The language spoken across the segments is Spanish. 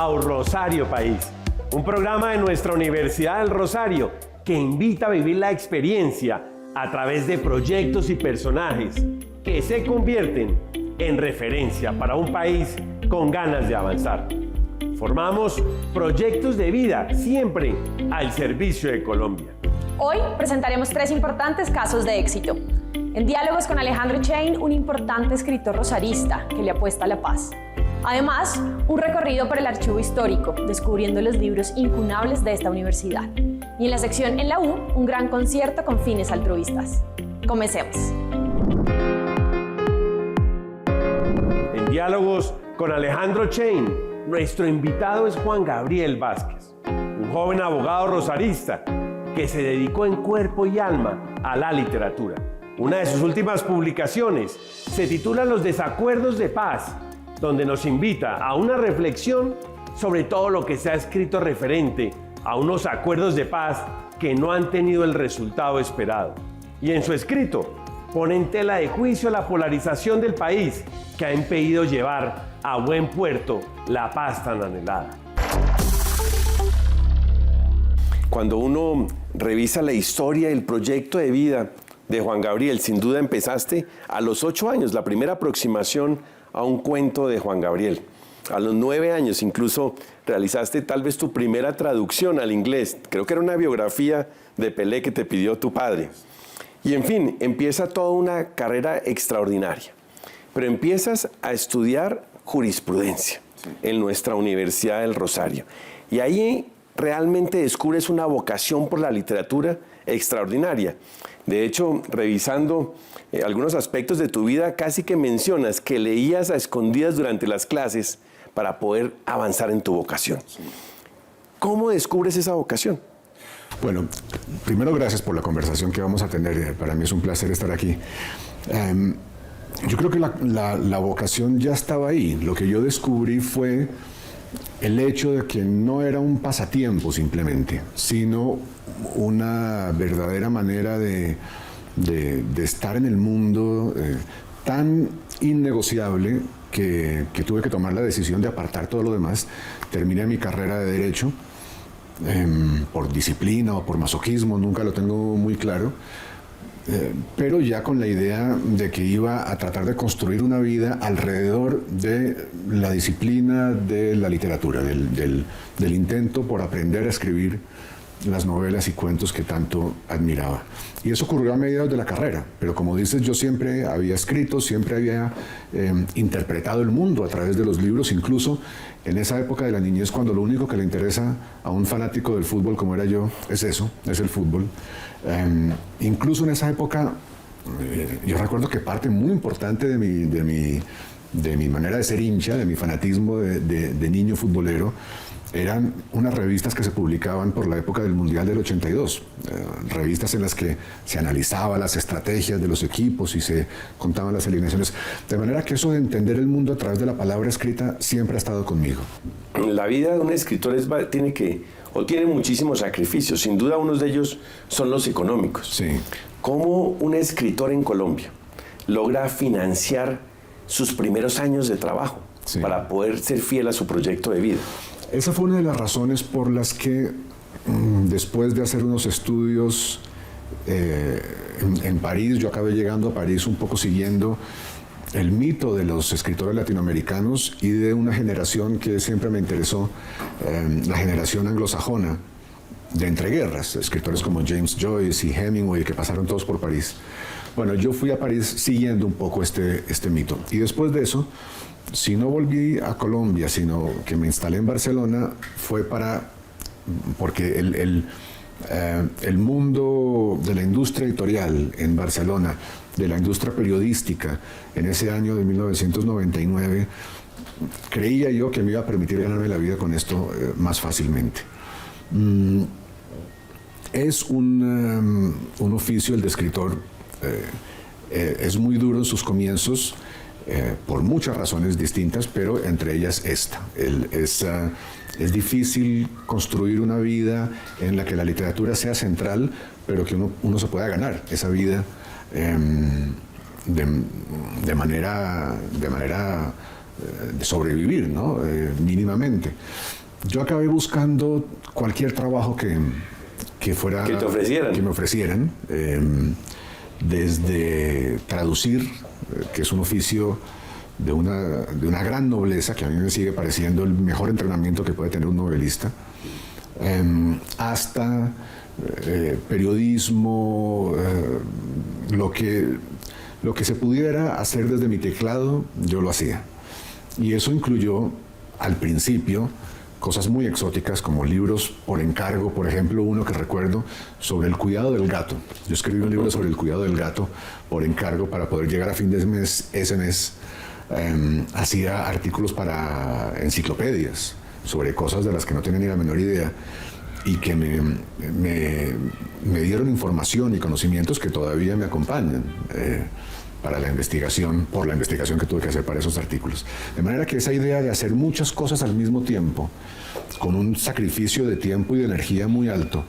a Rosario País, un programa de nuestra Universidad del Rosario que invita a vivir la experiencia a través de proyectos y personajes que se convierten en referencia para un país con ganas de avanzar. Formamos proyectos de vida siempre al servicio de Colombia. Hoy presentaremos 3 importantes casos de éxito. En diálogos con Alejandro Chain, un importante escritor rosarista que le apuesta a la paz. Además, un recorrido por el archivo histórico, descubriendo los libros incunables de esta universidad. Y en la sección En la U, un gran concierto con fines altruistas. Comencemos. En diálogos con Alejandro Chain, nuestro invitado es Juan Gabriel Vázquez, un joven abogado rosarista que se dedicó en cuerpo y alma a la literatura. Una de sus últimas publicaciones se titula Los desacuerdos de paz, donde nos invita a una reflexión sobre todo lo que se ha escrito referente a unos acuerdos de paz que no han tenido el resultado esperado. Y en su escrito pone en tela de juicio la polarización del país que ha impedido llevar a buen puerto la paz tan anhelada. Cuando uno revisa la historia y el proyecto de vida de Juan Gabriel, sin duda empezaste a los 8 años, la primera aproximación a un cuento de Juan Gabriel. A los 9 años incluso realizaste tal vez tu primera traducción al inglés. Creo que era una biografía de Pelé que te pidió tu padre. Y en fin, empieza toda una carrera extraordinaria. Pero empiezas a estudiar jurisprudencia en nuestra Universidad del Rosario. Y ahí realmente descubres una vocación por la literatura extraordinaria. De hecho, revisando algunos aspectos de tu vida, casi que mencionas que leías a escondidas durante las clases para poder avanzar en tu vocación. ¿Cómo descubres esa vocación? Bueno, primero gracias por la conversación que vamos a tener. Para mí es un placer estar aquí. Yo creo que la vocación ya estaba ahí. Lo que yo descubrí fue el hecho de que no era un pasatiempo simplemente, sino una verdadera manera de estar en el mundo tan innegociable que tuve que tomar la decisión de apartar todo lo demás. Terminé mi carrera de Derecho por disciplina o por masoquismo, nunca lo tengo muy claro, pero ya con la idea de que iba a tratar de construir una vida alrededor de la disciplina de la literatura, del intento por aprender a escribir las novelas y cuentos que tanto admiraba. Y eso ocurrió a mediados de la carrera, pero como dices, yo siempre había escrito, siempre había interpretado el mundo a través de los libros, incluso en esa época de la niñez, cuando lo único que le interesa a un fanático del fútbol como era yo es eso, es el fútbol. Incluso en esa época, yo recuerdo que parte muy importante de mi manera de ser hincha, de mi fanatismo de niño futbolero, eran unas revistas que se publicaban por la época del Mundial del 82, revistas en las que se analizaban las estrategias de los equipos y se contaban las alineaciones, de manera que eso de entender el mundo a través de la palabra escrita siempre ha estado conmigo. La vida de un escritor tiene muchísimos sacrificios, sin duda unos de ellos son los económicos. Sí. ¿Cómo un escritor en Colombia logra financiar sus primeros años de trabajo para poder ser fiel a su proyecto de vida? Esa fue una de las razones por las que después de hacer unos estudios en París, yo acabé llegando a París un poco siguiendo el mito de los escritores latinoamericanos y de una generación que siempre me interesó, la generación anglosajona de entreguerras, escritores como James Joyce y Hemingway, que pasaron todos por París. Bueno, yo fui a París siguiendo un poco este mito. Y después de eso, si no volví a Colombia, sino que me instalé en Barcelona, fue porque el mundo de la industria editorial en Barcelona, de la industria periodística, en ese año de 1999, creía yo que me iba a permitir ganarme la vida con esto más fácilmente. Es un oficio, el de escritor, es muy duro en sus comienzos, por muchas razones distintas, pero entre ellas esta. Es difícil construir una vida en la que la literatura sea central, pero que uno se pueda ganar esa vida de manera de sobrevivir, ¿no? Mínimamente. Yo acabé buscando cualquier trabajo que fuera... Que te ofrecieran. Que me ofrecieran. Desde traducir, que es un oficio de una gran nobleza, que a mí me sigue pareciendo el mejor entrenamiento que puede tener un novelista, hasta periodismo, lo que se pudiera hacer desde mi teclado, yo lo hacía. Y eso incluyó, al principio, cosas muy exóticas como libros por encargo, por ejemplo, uno que recuerdo sobre el cuidado del gato. Yo escribí un libro sobre el cuidado del gato por encargo para poder llegar a fin de mes, ese mes. Hacía artículos para enciclopedias sobre cosas de las que no tenía ni la menor idea y que me dieron información y conocimientos que todavía me acompañan para la investigación, por la investigación que tuve que hacer para esos artículos. De manera que esa idea de hacer muchas cosas al mismo tiempo, con un sacrificio de tiempo y de energía muy alto,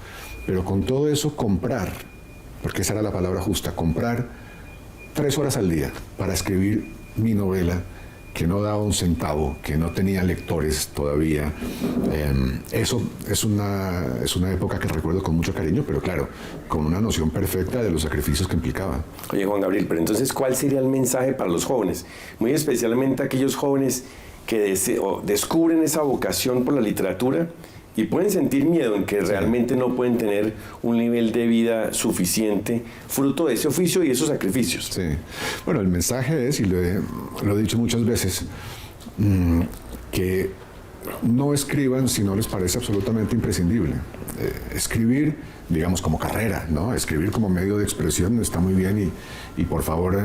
pero con todo eso comprar, porque esa era la palabra justa, comprar 3 horas al día para escribir mi novela, que no daba un centavo, que no tenía lectores todavía. Eso es una época que recuerdo con mucho cariño, pero claro, con una noción perfecta de los sacrificios que implicaba. Oye, Juan Gabriel, pero entonces, ¿cuál sería el mensaje para los jóvenes? Muy especialmente aquellos jóvenes que descubren esa vocación por la literatura y pueden sentir miedo en que realmente no pueden tener un nivel de vida suficiente fruto de ese oficio y esos sacrificios. Sí. Bueno, el mensaje es, y lo he dicho muchas veces, que no escriban si no les parece absolutamente imprescindible. Escribir, digamos, como carrera, ¿no? Escribir como medio de expresión está muy bien y por favor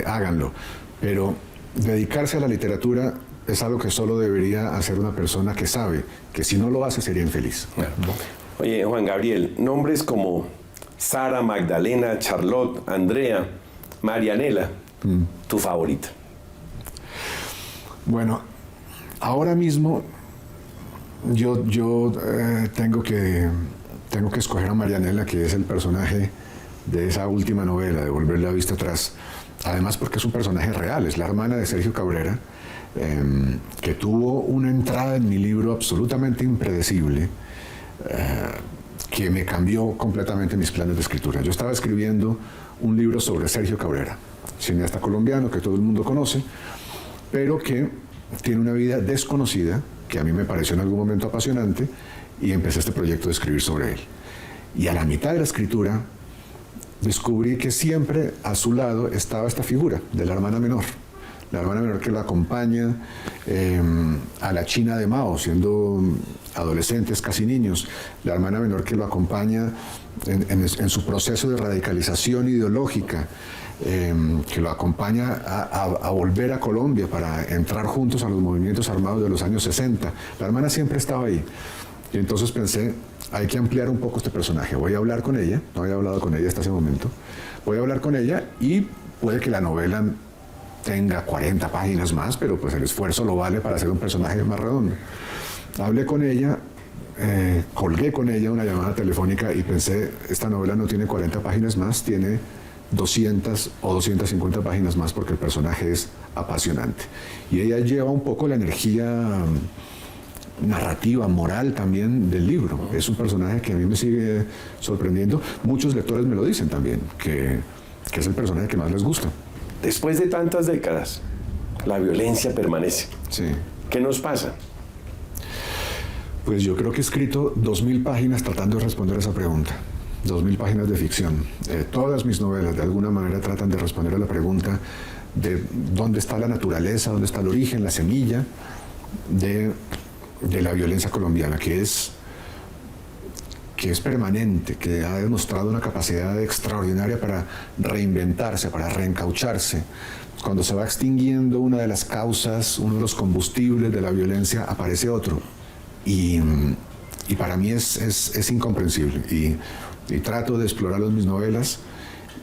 háganlo. Pero dedicarse a la literatura es algo que solo debería hacer una persona que sabe que si no lo hace sería infeliz. Claro. Oye, Juan Gabriel, nombres como Sara, Magdalena, Charlotte, Andrea, Marianela, ¿tu favorita? Bueno, ahora mismo yo tengo que escoger a Marianela, que es el personaje de esa última novela, de Volver la vista atrás. Además porque es un personaje real, es la hermana de Sergio Cabrera, que tuvo una entrada en mi libro absolutamente impredecible, que me cambió completamente mis planes de escritura. Yo estaba escribiendo un libro sobre Sergio Cabrera, cineasta colombiano que todo el mundo conoce, pero que tiene una vida desconocida, que a mí me pareció en algún momento apasionante, y empecé este proyecto de escribir sobre él. Y a la mitad de la escritura descubrí que siempre a su lado estaba esta figura de la hermana menor que lo acompaña a la China de Mao, siendo adolescentes, casi niños, la hermana menor que lo acompaña en su proceso de radicalización ideológica, que lo acompaña a volver a Colombia para entrar juntos a los movimientos armados de los años 60. La hermana siempre estaba ahí. Y entonces pensé, hay que ampliar un poco este personaje. Voy a hablar con ella, no había hablado con ella hasta ese momento. Voy a hablar con ella y puede que la novela tenga 40 páginas más, pero pues el esfuerzo lo vale para hacer un personaje más redondo. Hablé con ella, colgué con ella una llamada telefónica y pensé, esta novela no tiene 40 páginas más, tiene 200 o 250 páginas más porque el personaje es apasionante. Y ella lleva un poco la energía narrativa, moral también del libro. Es un personaje que a mí me sigue sorprendiendo. Muchos lectores me lo dicen también, que es el personaje que más les gusta. Después de tantas décadas, la violencia permanece. Sí. ¿Qué nos pasa? Pues yo creo que he escrito 2000 páginas tratando de responder a esa pregunta. 2000 páginas de ficción. Todas mis novelas de alguna manera tratan de responder a la pregunta de dónde está la naturaleza, dónde está el origen, la semilla de la violencia colombiana, que es permanente, que ha demostrado una capacidad extraordinaria para reinventarse, para reencaucharse. Cuando se va extinguiendo una de las causas, uno de los combustibles de la violencia, aparece otro. Y para mí es incomprensible. Y trato de explorarlo en mis novelas.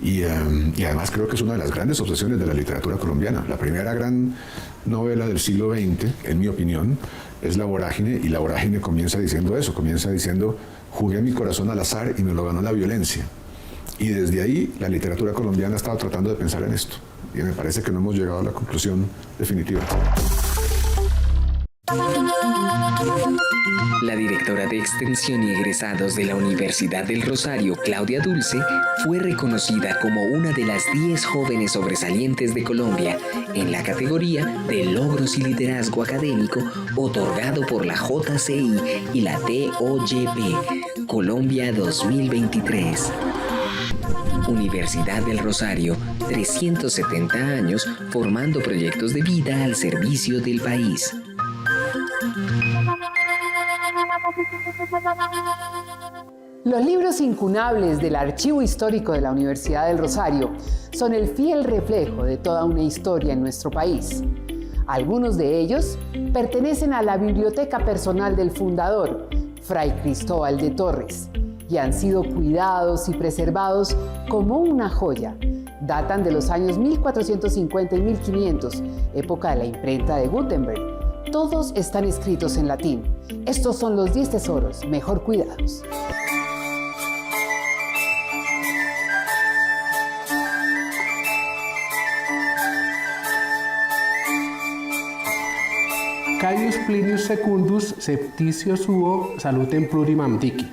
Y además creo que es una de las grandes obsesiones de la literatura colombiana. La primera gran novela del siglo XX, en mi opinión, es La Vorágine, y La Vorágine comienza diciendo eso, comienza diciendo: jugué mi corazón al azar y me lo ganó la violencia. Y desde ahí la literatura colombiana ha estado tratando de pensar en esto. Y me parece que no hemos llegado a la conclusión definitiva. La directora de Extensión y Egresados de la Universidad del Rosario, Claudia Dulce, fue reconocida como una de las 10 jóvenes sobresalientes de Colombia en la categoría de Logros y Liderazgo Académico otorgado por la JCI y la TOYP Colombia 2023. Universidad del Rosario, 370 años formando proyectos de vida al servicio del país. Los libros incunables del Archivo Histórico de la Universidad del Rosario son el fiel reflejo de toda una historia en nuestro país. Algunos de ellos pertenecen a la biblioteca personal del fundador, Fray Cristóbal de Torres, y han sido cuidados y preservados como una joya. Datan de los años 1450 y 1500, época de la imprenta de Gutenberg. Todos están escritos en latín. Estos son los 10 tesoros mejor cuidados. Caius Plinius Secundus Septicio suo salutem plurimam dicit.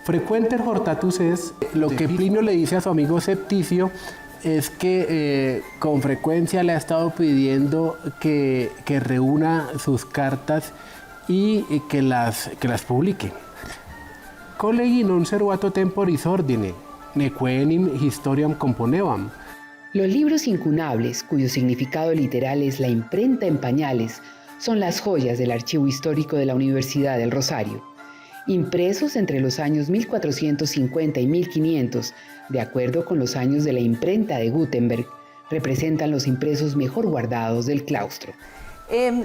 Frecuenter hortatus es lo que Plinio le dice a su amigo Septicio es que con frecuencia le ha estado pidiendo que reúna sus cartas y que las publique. Collegi non servato temporis ordine, neque enim historiam componevam. Los libros incunables, cuyo significado literal es la imprenta en pañales, son las joyas del Archivo Histórico de la Universidad del Rosario. Impresos entre los años 1450 y 1500, de acuerdo con los años de la imprenta de Gutenberg, representan los impresos mejor guardados del claustro.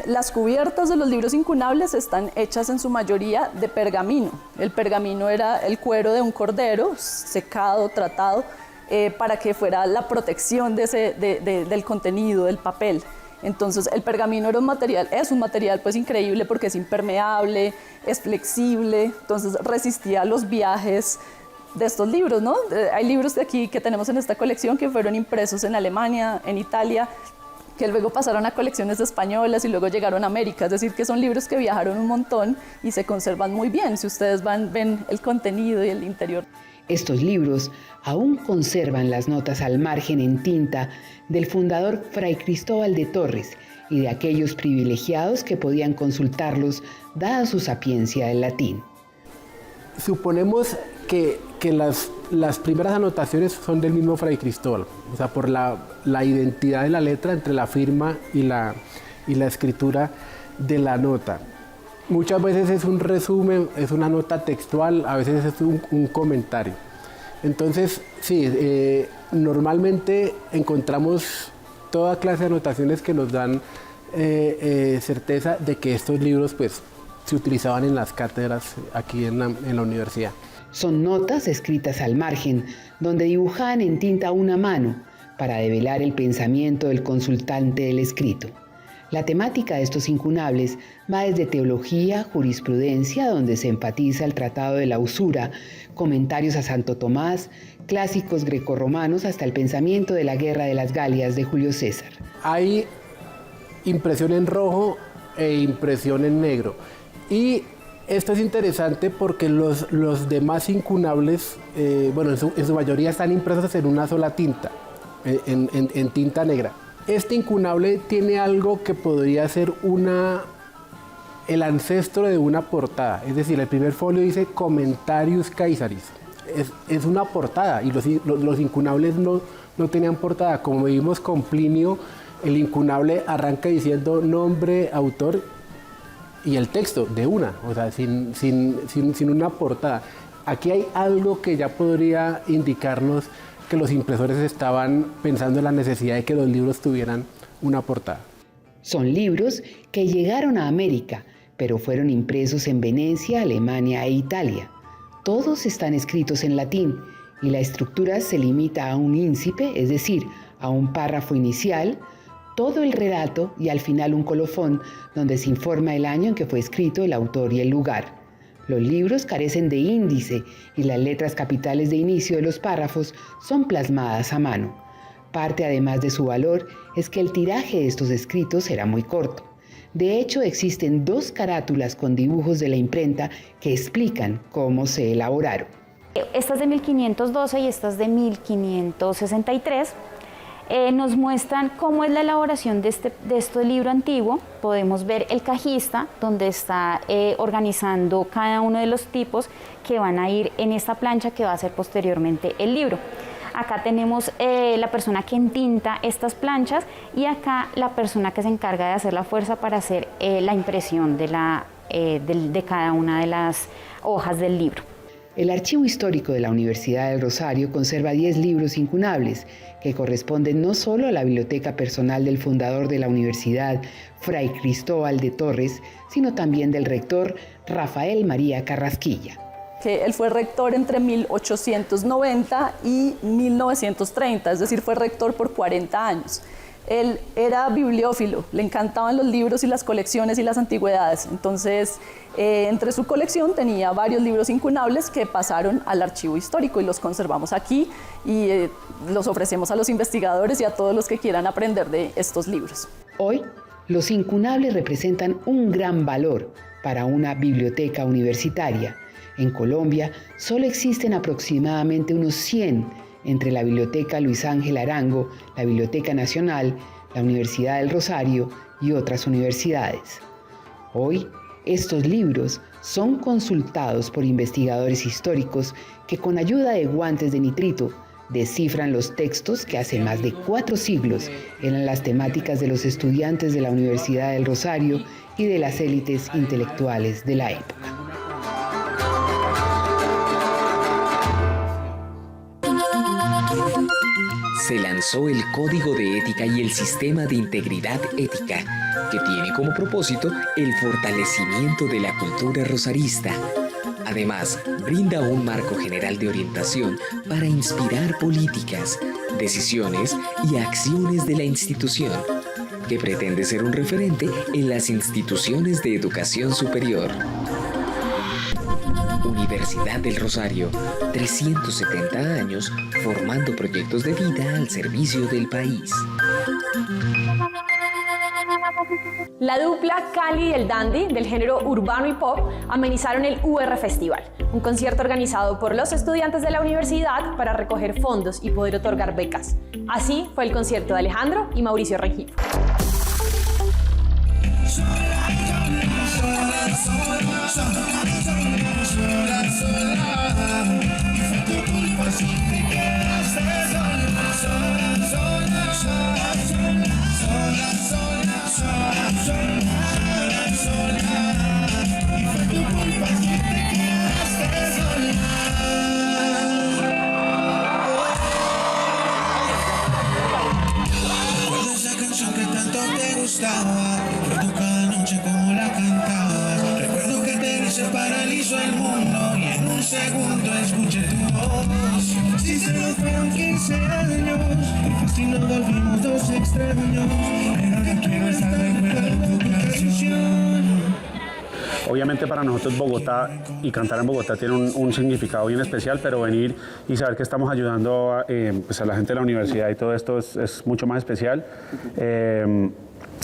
Las cubiertas de los libros incunables están hechas en su mayoría de pergamino. El pergamino era el cuero de un cordero, secado, tratado, para que fuera la protección del contenido, del papel. Entonces el pergamino era es un material pues increíble porque es impermeable, es flexible, entonces resistía a los viajes de estos libros, ¿no? Hay libros de aquí que tenemos en esta colección que fueron impresos en Alemania, en Italia, que luego pasaron a colecciones españolas y luego llegaron a América, es decir, que son libros que viajaron un montón y se conservan muy bien. Si ustedes ven el contenido y el interior. Estos libros aún conservan las notas al margen en tinta del fundador Fray Cristóbal de Torres y de aquellos privilegiados que podían consultarlos dada su sapiencia del latín. Suponemos que las primeras anotaciones son del mismo Fray Cristóbal, o sea, por la identidad de la letra entre la firma y la escritura de la nota. Muchas veces es un resumen, es una nota textual, a veces es un comentario. Entonces, sí, normalmente encontramos toda clase de anotaciones que nos dan certeza de que estos libros pues, se utilizaban en las cátedras aquí en la universidad. Son notas escritas al margen, donde dibujaban en tinta una mano para develar el pensamiento del consultante del escrito. La temática de estos incunables va desde teología, jurisprudencia, donde se enfatiza el Tratado de la Usura, comentarios a Santo Tomás, clásicos grecorromanos, hasta el pensamiento de la Guerra de las Galias de Julio César. Hay impresión en rojo e impresión en negro. Y esto es interesante porque los demás incunables, en su mayoría están impresos en una sola tinta, en tinta negra. Este incunable tiene algo que podría ser el ancestro de una portada. Es decir, el primer folio dice Commentarius Caesaris. Es una portada y los incunables no tenían portada. Como vimos con Plinio, el incunable arranca diciendo nombre, autor y el texto de una, o sea, sin una portada. Aquí hay algo que ya podría indicarnos que los impresores estaban pensando en la necesidad de que los libros tuvieran una portada. Son libros que llegaron a América, pero fueron impresos en Venecia, Alemania e Italia. Todos están escritos en latín y la estructura se limita a un íncipe, es decir, a un párrafo inicial, todo el relato y al final un colofón donde se informa el año en que fue escrito, el autor y el lugar. Los libros carecen de índice y las letras capitales de inicio de los párrafos son plasmadas a mano. Parte además de su valor es que el tiraje de estos escritos era muy corto. De hecho, existen 2 carátulas con dibujos de la imprenta que explican cómo se elaboraron. Esta es de 1512 y esta es de 1563. Nos muestran cómo es la elaboración de este libro antiguo. Podemos ver el cajista, donde está organizando cada uno de los tipos que van a ir en esta plancha que va a ser posteriormente el libro. Acá tenemos la persona que entinta estas planchas y acá la persona que se encarga de hacer la fuerza para hacer la impresión de cada una de las hojas del libro. El Archivo Histórico de la Universidad del Rosario conserva 10 libros incunables que corresponden no solo a la biblioteca personal del fundador de la universidad, Fray Cristóbal de Torres, sino también del rector Rafael María Carrasquilla. Que él fue rector entre 1890 y 1930, es decir, fue rector por 40 años. Él era bibliófilo, le encantaban los libros y las colecciones y las antigüedades. Entonces, entre su colección tenía varios libros incunables que pasaron al archivo histórico y los conservamos aquí y los ofrecemos a los investigadores y a todos los que quieran aprender de estos libros. Hoy, los incunables representan un gran valor para una biblioteca universitaria. En Colombia, solo existen aproximadamente unos 100 entre la Biblioteca Luis Ángel Arango, la Biblioteca Nacional, la Universidad del Rosario y otras universidades. Hoy, estos libros son consultados por investigadores históricos que con ayuda de guantes de nitrito descifran los textos que hace más de 4 siglos eran las temáticas de los estudiantes de la Universidad del Rosario y de las élites intelectuales de la época. Se lanzó el Código de Ética y el Sistema de Integridad Ética, que tiene como propósito el fortalecimiento de la cultura rosarista. Además, brinda un marco general de orientación para inspirar políticas, decisiones y acciones de la institución, que pretende ser un referente en las instituciones de educación superior. Universidad del Rosario, 370 años formando proyectos de vida al servicio del país. La dupla Cali y el Dandy, del género urbano y pop, amenizaron el UR Festival, un concierto organizado por los estudiantes de la universidad para recoger fondos y poder otorgar becas. Así fue el concierto de Alejandro y Mauricio Rengifo. Recuerdo cada noche como la cantabas. Recuerdo que se paralizó el mundo y en un segundo escuché tu voz. Si se nos fueron 15 años, si nos volvimos dos extraños, pero ahora quiero estar recordando tu canción. Obviamente para nosotros Bogotá y cantar en Bogotá tiene un significado bien especial, pero venir y saber que estamos ayudando pues a la gente de la universidad y todo esto es mucho más especial.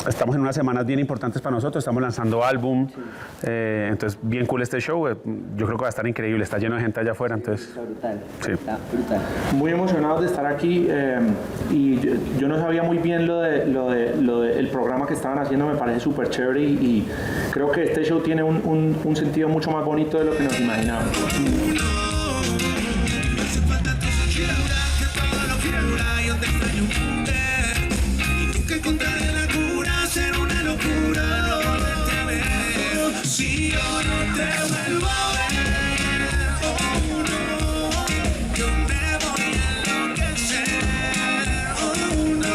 Estamos en unas semanas bien importantes para nosotros, estamos lanzando álbum, entonces bien cool este show, yo creo que va a estar increíble, está lleno de gente allá afuera, entonces... Está brutal, sí. Está brutal. Muy emocionados de estar aquí y yo no sabía muy bien lo del programa que estaban haciendo, me parece súper chévere y creo que este show tiene un sentido mucho más bonito de lo que nos imaginábamos. Si yo no te vuelvo a ver, oh no, yo me voy a enloquecer, oh no,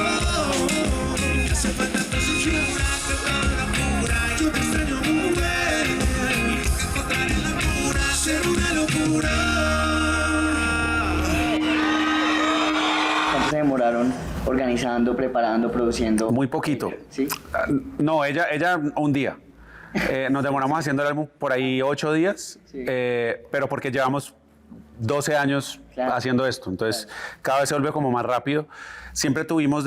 me hace falta tu cintura, que toda locura, yo te extraño mujer, y lo que encontrar en la cura, ser una locura. ¿Cuánto se demoraron organizando, preparando, produciendo? Muy poquito. ¿Sí? No, ella un día. Nos demoramos haciendo el álbum por ahí 8 días, sí. Pero porque llevamos 12 años haciendo esto, entonces cada vez se vuelve como más rápido. Siempre tuvimos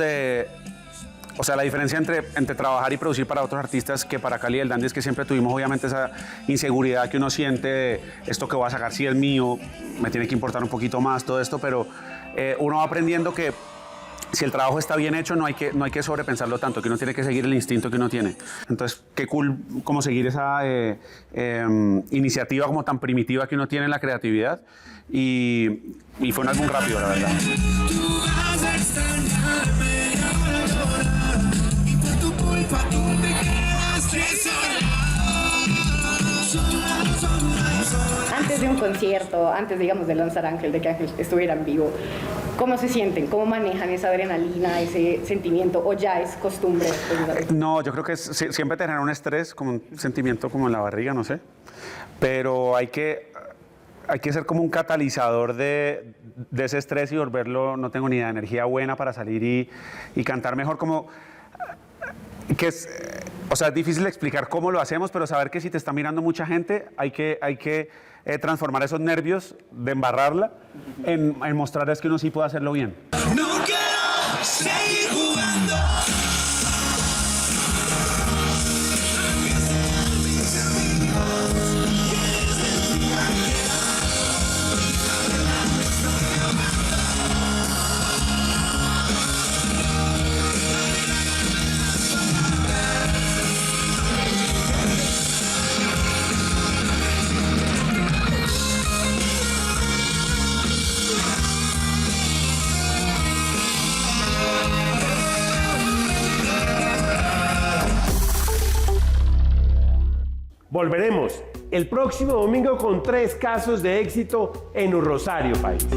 o sea, la diferencia entre trabajar y producir para otros artistas que para Cali y el Dandy es que siempre tuvimos obviamente esa inseguridad que uno siente de esto que voy a sacar si es mío, me tiene que importar un poquito más todo esto, pero uno va aprendiendo que si el trabajo está bien hecho no hay que sobrepensarlo tanto, que uno tiene que seguir el instinto que uno tiene. Entonces, qué cool como seguir esa iniciativa como tan primitiva que uno tiene en la creatividad y fue un álbum rápido, la verdad. Antes de un concierto, antes, digamos, de lanzar Ángel, de que Ángel estuviera en vivo, ¿cómo se sienten? ¿Cómo manejan esa adrenalina, ese sentimiento? ¿O ya es costumbre? No, yo creo que siempre tener un estrés, como un sentimiento como en la barriga, no sé. Pero hay que ser como un catalizador de ese estrés y volverlo, no tengo ni idea, energía buena para salir y cantar mejor, como que es, o sea, es difícil explicar cómo lo hacemos, pero saber que si te está mirando mucha gente, hay que transformar esos nervios de embarrarla en mostrarles que uno sí puede hacerlo bien. No quiero seguir jugando. Volveremos el próximo domingo con 3 casos de éxito en un Rosario País.